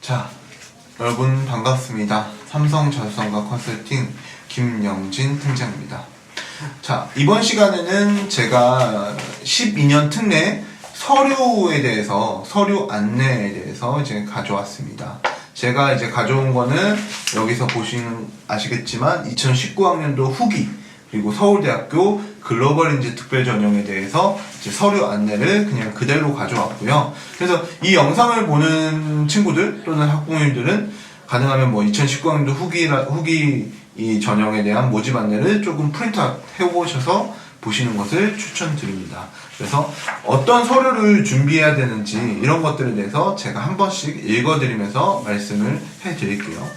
자, 여러분 반갑습니다. 삼성자수성과 컨설팅 김영진 팀장입니다. 자, 이번 시간에는 제가 12년 특례 서류에 대해서, 서류 안내에 대해서 이제 가져왔습니다. 제가 이제 가져온 거는 여기서 보시면 아시겠지만 2019학년도 후기, 그리고 서울대학교 글로벌인지 특별전형에 대해서 이제 서류 안내를 그냥 그대로 가져왔고요. 그래서 이 영상을 보는 친구들 또는 학부모님들은 가능하면 뭐 2019학년도 후기 이 전형에 대한 모집 안내를 조금 프린트아웃 해보셔서 보시는 것을 추천드립니다. 그래서 어떤 서류를 준비해야 되는지 이런 것들에 대해서 제가 한 번씩 읽어드리면서 말씀을 해드릴게요.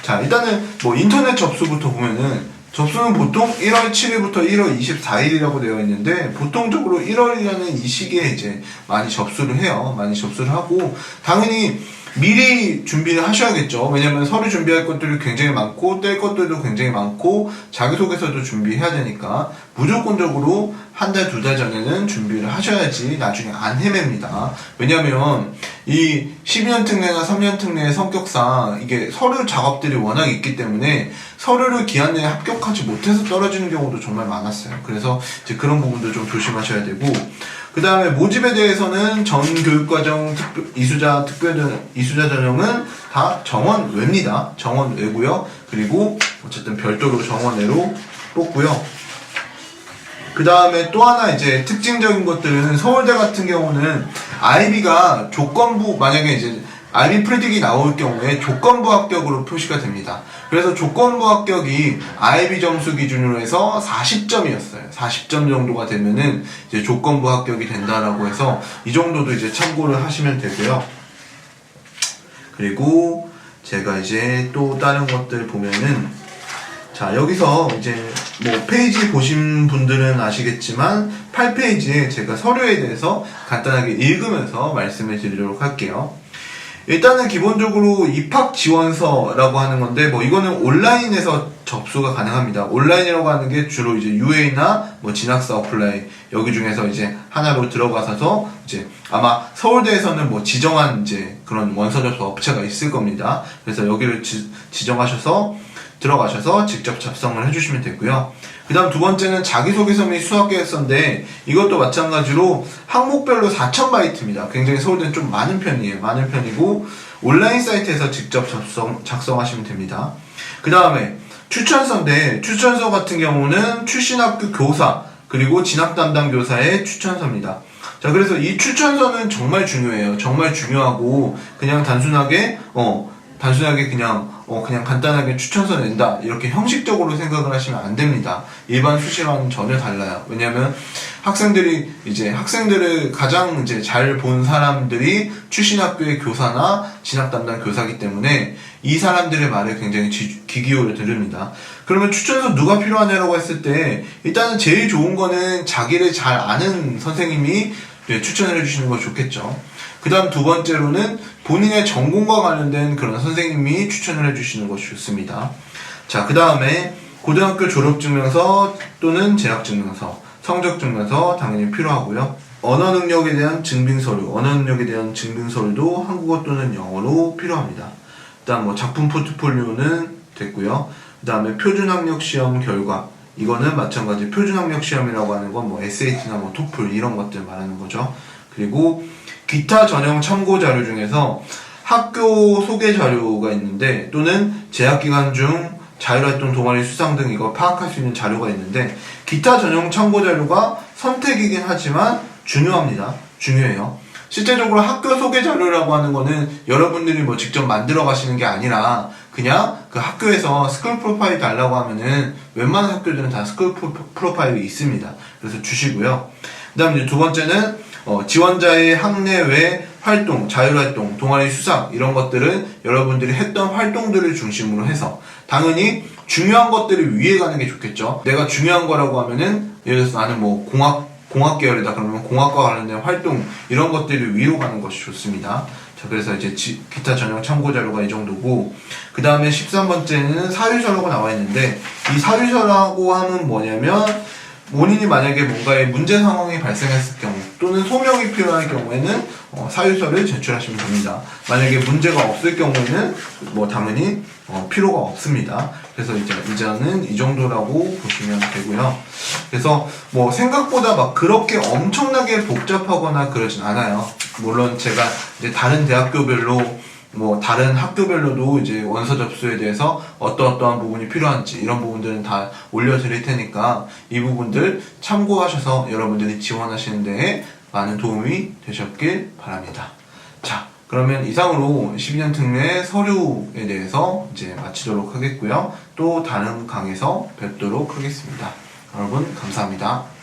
자, 일단은 뭐 인터넷 접수부터 보면은 접수는 보통 1월 7일부터 1월 24일이라고 되어 있는데 보통적으로 1월이라는 이 시기에 이제 많이 접수를 해요. 많이 접수를 하고 당연히 미리 준비를 하셔야겠죠. 왜냐면 서류 준비할 것들이 굉장히 많고 뗄 것들도 굉장히 많고 자기소개서도 준비해야 되니까 무조건적으로 한 달, 두 달 전에는 준비를 하셔야지 나중에 안 헤맵니다. 왜냐면 이 12년 특례나 3년 특례의 성격상 이게 서류 작업들이 워낙 있기 때문에 서류를 기한 내에 합격하지 못해서 떨어지는 경우도 정말 많았어요. 그래서 이제 그런 부분도 좀 조심하셔야 되고, 그 다음에 모집에 대해서는 전 교육과정 이수자 전형은 다 정원외입니다. 정원외고요. 그리고 어쨌든 별도로 정원외로 뽑고요. 그 다음에 또 하나 이제 특징적인 것들은 서울대 같은 경우는 IB가 조건부, 만약에 이제 IB 프리딕이 나올 경우에 조건부 합격으로 표시가 됩니다. 그래서 조건부 합격이 IB 점수 기준으로 해서 40점이었어요. 40점 정도가 되면은 이제 조건부 합격이 된다라고 해서 이 정도도 이제 참고를 하시면 되고요. 그리고 제가 이제 또 다른 것들 보면은, 자, 여기서 이제 뭐 페이지 보신 분들은 아시겠지만 8페이지에 제가 서류에 대해서 간단하게 읽으면서 말씀을 드리도록 할게요. 일단은 기본적으로 입학지원서라고 하는 건데, 뭐 이거는 온라인에서 접수가 가능합니다. 온라인이라고 하는 게 주로 이제 UA나 뭐 진학사 어플라이 여기 중에서 이제 하나로 들어가서 이제 아마 서울대에서는 뭐 지정한 이제 그런 원서 접수 업체가 있을 겁니다. 그래서 여기를 지정하셔서 들어가셔서 직접 작성을 해주시면 되고요. 그 다음 두 번째는 자기소개서 및 수학계획서인데 이것도 마찬가지로 항목별로 4000바이트입니다. 굉장히 서울대는 좀 많은 편이에요. 많은 편이고 온라인 사이트에서 직접 작성하시면 됩니다. 그 다음에 추천서인데 추천서 같은 경우는 출신 학교 교사 그리고 진학 담당 교사의 추천서입니다. 자, 그래서 이 추천서는 정말 중요해요. 정말 중요하고 그냥 단순하게 그냥 간단하게 추천서 낸다 이렇게 형식적으로 생각을 하시면 안 됩니다. 일반 수시와는 전혀 달라요. 왜냐하면 학생들을 가장 이제 잘 본 사람들이 출신 학교의 교사나 진학 담당 교사이기 때문에 이 사람들의 말에 굉장히 귀 기울여 들읍니다. 그러면 추천서 누가 필요하냐라고 했을 때 일단은 제일 좋은 거는 자기를 잘 아는 선생님이 추천을 해주시는 거 좋겠죠. 그 다음 두 번째로는 본인의 전공과 관련된 그런 선생님이 추천을 해주시는 것이 좋습니다. 자, 그 다음에 고등학교 졸업증명서 또는 재학증명서, 성적증명서 당연히 필요하고요. 언어 능력에 대한 증빙서류도 한국어 또는 영어로 필요합니다. 그 다음 뭐 작품 포트폴리오는 됐고요. 그 다음에 표준학력시험 결과, 이거는 마찬가지 표준학력시험이라고 하는 건 뭐 SAT나 뭐 토플 이런 것들 말하는 거죠. 그리고 기타 전형 참고 자료 중에서 학교 소개 자료가 있는데 또는 재학기간 중 자율활동 동아리 수상 등 이거 파악할 수 있는 자료가 있는데 기타 전형 참고 자료가 선택이긴 하지만 중요합니다. 중요해요. 실제적으로 학교 소개 자료라고 하는 거는 여러분들이 뭐 직접 만들어 가시는 게 아니라 그냥 그 학교에서 스쿨 프로파일 달라고 하면은 웬만한 학교들은 다 스쿨 프로파일이 있습니다. 그래서 주시고요. 그 다음 이제 두 번째는 지원자의 학내외 활동, 자율활동, 동아리 수상 이런 것들은 여러분들이 했던 활동들을 중심으로 해서 당연히 중요한 것들을 위에 가는 게 좋겠죠. 내가 중요한 거라고 하면은 예를 들어서 나는 뭐 공학 계열이다 그러면 공학과 관련된 활동 이런 것들을 위로 가는 것이 좋습니다. 자, 그래서 이제 기타 전형 참고 자료가 이 정도고, 그 다음에 13번째는 사유서라고 나와 있는데 이 사유서라고 하면 뭐냐면 본인이 만약에 뭔가의 문제 상황이 발생했을 경우 또는 소명이 필요한 경우에는 사유서를 제출하시면 됩니다. 만약에 문제가 없을 경우에는 뭐 당연히 필요가 없습니다. 그래서 이제는 이 정도라고 보시면 되고요. 그래서 뭐 생각보다 막 그렇게 엄청나게 복잡하거나 그러진 않아요. 물론 제가 이제 다른 대학교별로 뭐 다른 학교별로도 이제 원서 접수에 대해서 어떠한 부분이 필요한지 이런 부분들은 다 올려드릴 테니까 이 부분들 참고하셔서 여러분들이 지원하시는 데에 많은 도움이 되셨길 바랍니다. 자, 그러면 이상으로 12년 특례 서류에 대해서 이제 마치도록 하겠고요. 또 다른 강에서 뵙도록 하겠습니다. 여러분 감사합니다.